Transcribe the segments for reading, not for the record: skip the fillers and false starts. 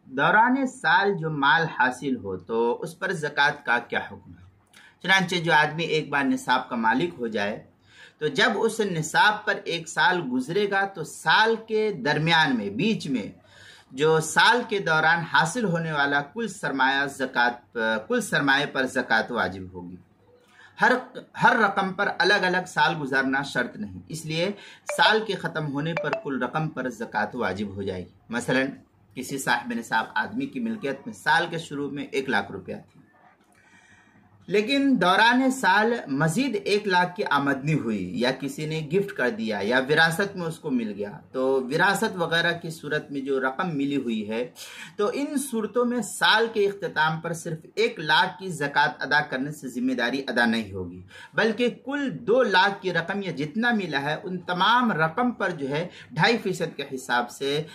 दौरान साल जो माल हासिल हो तो उस पर ज़कात का क्या हुक्म है। चुनांचे जो आदमी एक बार निसाब का मालिक हो जाए तो जब उस निसाब पर एक साल गुजरेगा तो साल के दरमियान में, बीच में, जो साल के दौरान हासिल होने वाला कुल सरमाए पर ज़कात वाजिब होगी। हर रकम पर अलग अलग साल गुजारना शर्त नहीं, इसलिए साल के ख़त्म होने पर कुल रकम पर ज़कात वाजिब हो जाएगी। मसलन किसी साहिब निसाब आदमी की मिल्कियत में साल के शुरू में 1 लाख रुपया थी, लेकिन दौरान साल मजीद 1 लाख की आमदनी हुई, या किसी ने गिफ्ट कर दिया, या विरासत में उसको मिल गया, तो विरासत वगैरह की सूरत में जो रकम मिली हुई है, तो इन सूरतों में साल के इख्तिताम पर सिर्फ 1 लाख की ज़कात अदा करने से जिम्मेदारी अदा नहीं होगी, बल्कि कुल 2 लाख की रकम या जितना मिला है उन तमाम रकम पर जो है 2.5% के हिसाब से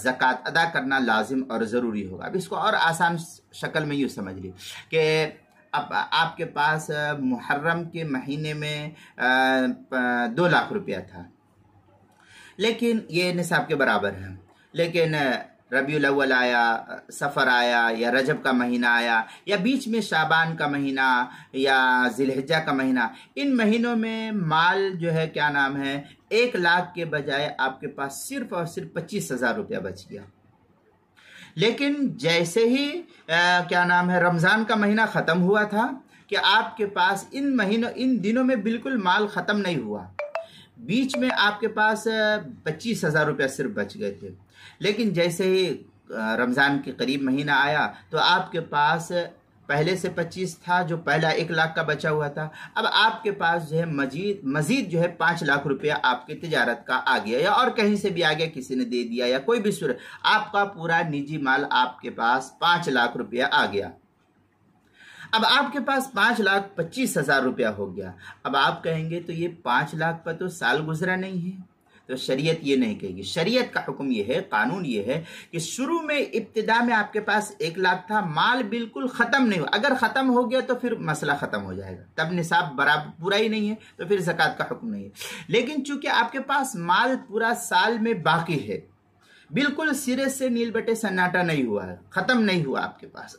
ज़कात अदा करना लाजिम और ज़रूरी होगा। अब इसको और आसान शक्ल में यूँ समझ ली कि अब आपके पास मुहर्रम के महीने में 2 लाख रुपया था, लेकिन ये निसाब के बराबर है, लेकिन रबीउल अव्वल आया, सफ़र आया, या रजब का महीना आया, या बीच में शाबान का महीना या जिलहिज्जा का महीना, इन महीनों में माल जो है क्या नाम है 1 लाख के बजाय आपके पास सिर्फ और सिर्फ 25,000 रुपया बच गया। लेकिन जैसे ही क्या नाम है रमज़ान का महीना ख़त्म हुआ था कि आपके पास इन दिनों में बिल्कुल माल ख़त्म नहीं हुआ, बीच में आपके पास 25,000 रुपया सिर्फ बच गए थे, लेकिन जैसे ही रमज़ान के करीब महीना आया तो आपके पास पहले से 25 था, जो पहला 1 लाख का बचा हुआ था, अब आपके पास जो है मजीद जो है 5 लाख रुपया आपके तिजारत का आ गया, या और कहीं से भी आ गया, किसी ने दे दिया, या कोई भी सूरत, आपका पूरा निजी माल आपके पास 5 लाख रुपया आ गया। अब आपके पास 5,25,000 रुपया हो गया। अब आप कहेंगे तो ये 5 लाख पर तो साल गुजरा नहीं है, तो शरीयत ये नहीं कहेगी। शरीयत का हुक्म ये है, कानून ये है कि शुरू में इब्तिदा में आपके पास 1 लाख था, माल बिल्कुल ख़त्म नहीं हुआ, अगर ख़त्म हो गया तो फिर मसला ख़त्म हो जाएगा, तब निसाब बराबर पूरा ही नहीं है तो फिर ज़कात का हुक्म नहीं है। लेकिन चूंकि आपके पास माल पूरा साल में बाकी है, बिल्कुल सिरे से नील बटे सन्नाटा नहीं हुआ है, ख़त्म नहीं हुआ आपके पास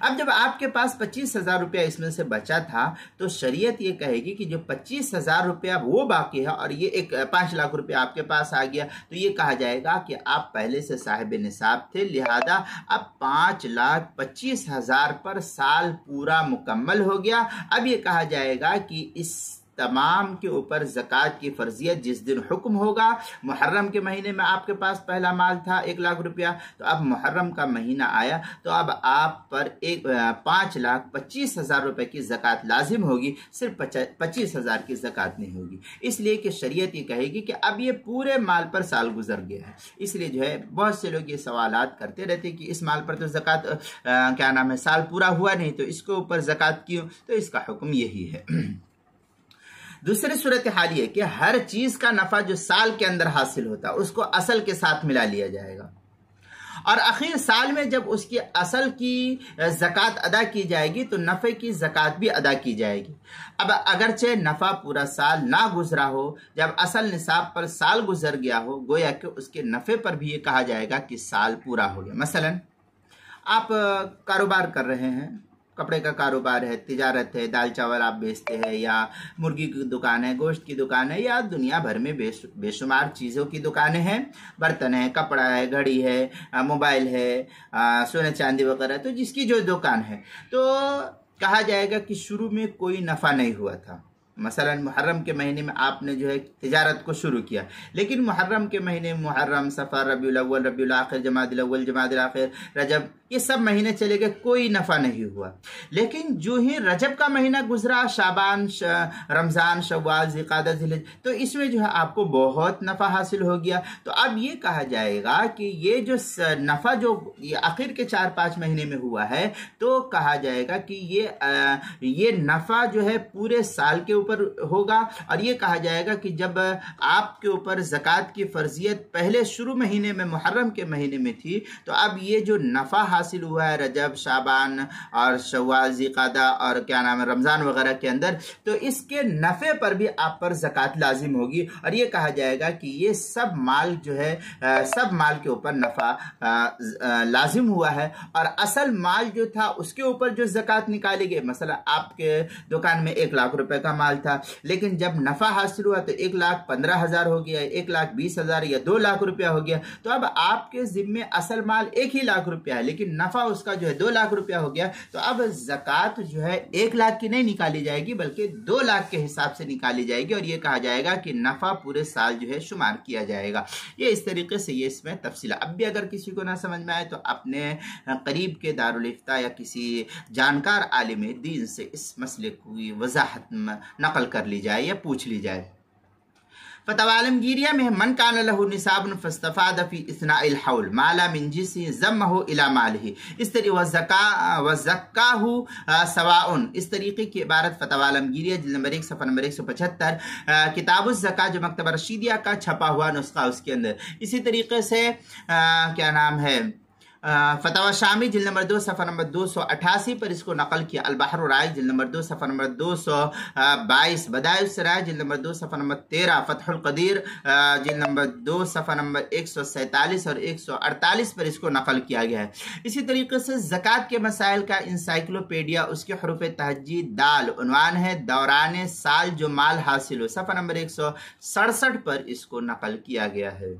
अब जब आपके पास 25,000 रुपया इसमें से बचा था तो शरीयत ये कहेगी कि जो 25,000 रुपया वो बाकी है और ये 5 लाख रुपया आपके पास आ गया, तो ये कहा जाएगा कि आप पहले से साहिब निसाब थे, लिहाजा अब 5,25,000 पर साल पूरा मुकम्मल हो गया। अब ये कहा जाएगा कि इस तमाम के ऊपर ज़कात की फर्जियत जिस दिन हुक्म होगा, मुहर्रम के महीने में आपके पास पहला माल था 1 लाख रुपया, तो अब मुहर्रम का महीना आया तो अब आप पर 5,25,000 रुपये की ज़कात लाजिम होगी, सिर्फ 25,000 की ज़कात नहीं होगी, इसलिए कि शरीयत ये कहेगी कि अब ये पूरे माल पर साल गुजर गया है। इसलिए जो है बहुत से लोग ये सवालात करते रहते कि इस माल पर तो ज़कात क्या नाम है साल पूरा हुआ नहीं तो इसके ऊपर ज़कात क्यों, तो इसका हुक्म यही है। दूसरी सूरत हाल ये कि हर चीज का नफा जो साल के अंदर हासिल होता है उसको असल के साथ मिला लिया जाएगा, और आखिर साल में जब उसकी असल की ज़कात अदा की जाएगी तो नफ़े की ज़कात भी अदा की जाएगी। अब अगरचे नफ़ा पूरा साल ना गुजरा हो, जब असल निसाब पर साल गुजर गया हो, गोया कि उसके नफ़े पर भी ये कहा जाएगा कि साल पूरा हो गया। मसलन आप कारोबार कर रहे हैं, कपड़े का कारोबार है, तिजारत है, दाल चावल आप बेचते हैं, या मुर्गी की दुकान है, गोश्त की दुकान है, या दुनिया भर में बेशुमार चीज़ों की दुकानें हैं, बर्तन है, कपड़ा है, घड़ी है, मोबाइल है, सोने चांदी वगैरह, तो जिसकी जो दुकान है तो कहा जाएगा कि शुरू में कोई नफ़ा नहीं हुआ था। मसलन मुहर्रम के महीने में आपने जो है तिजारत को शुरू किया, लेकिन मुहर्रम के महीने मुहर्रम, सफ़र, रबीउल अव्वल, रबीउल आखिर, जमादिल अव्वल, जमादिल आखिर, रजब, ये सब महीने चले गए, कोई नफ़ा नहीं हुआ। लेकिन जो ही रजब का महीना गुजरा, शाबान, रमज़ान, शव्वाल, ज़िलक़ादा, ज़िलहिज्जा, तो इसमें जो है आपको बहुत नफ़ा हासिल हो गया। तो अब ये कहा जाएगा कि ये जो नफ़ा जो ये आखिर के 4-5 महीने में हुआ है, तो कहा जाएगा कि ये नफ़ा जो है पूरे साल के ऊपर होगा। और ये कहा जाएगा कि जब आपके ऊपर ज़कात की फ़र्जियत पहले शुरू महीने में मुहर्रम के महीने में थी, तो अब ये जो नफ़ा हासिल हुआ है रजब, शाबान और शव्वाल, ज़िक़ादा और क्या नाम है रमज़ान वगैरह के अंदर, तो इसके नफ़े पर भी आप पर ज़कात लाजिम होगी। और ये कहा जाएगा कि ये सब माल जो है सब माल के ऊपर नफ़ा लाजिम हुआ है। और असल माल जो था उसके ऊपर जो ज़कात निकाली गई, मसला आपके दुकान में 1 लाख रुपए का माल था, लेकिन जब नफ़ा हासिल हुआ तो 1,15,000 हो गया, 1,20,000 या 2 लाख रुपया हो गया। तो अब आपके जिम्मे असल माल 1 ही लाख रुपया है, लेकिन नफ़ा उसका जो है 2 लाख रुपया हो गया। तो अब ज़कात जो है 1 लाख की नहीं निकाली जाएगी, बल्कि 2 लाख के हिसाब से निकाली जाएगी। और ये कहा जाएगा कि नफ़ा पूरे साल जो है शुमार किया जाएगा। ये इस तरीके से ये इसमें तफसील। अब भी अगर किसी को ना समझ में आए तो अपने करीब के दारुल इफ्ता या किसी जानकार आलिम दीन से इस मसले की वजाहत नकल कर ली जाए या पूछ ली जाए। फतवा आलमगीरिया में मन कान लहु निसाबुन फस्तफाद फी इस्नाइल हौल माला मिन जिसी ज़म्महु इला मालिही, इस तरीके व ज़क्काहु सवाउन, इस तरीके की इबारत फतवा आलमगीरिया जिल्द नंबर 1 सफ़ा नंबर 175 किताबुज़ ज़कात जो मकतबा रशीदिया का छपा हुआ नुस्खा उसके अंदर। इसी तरीके से क्या नाम है फतवा शामी जिल्द नंबर 2 सफ़ा नंबर 288 पर इसको नकल किया। अल बहर राय जिल्द नंबर 2 सफ़ा नंबर 222, बदाइउस सराय जिल्द नंबर 2 सफ़ा नंबर 13, फतहुल क़दीर जिल्द नंबर 2 सफ़ा नंबर 147 और 148 पर इसको नकल किया गया है। इसी तरीके से ज़कात के मसाइल का इंसाइक्लोपीडिया, उसके हरूफ तहज्जी दाल, उन्वान है दौरान साल जो माल हासिल हो, सफ़ा नंबर 167 पर इसको नकल किया गया है।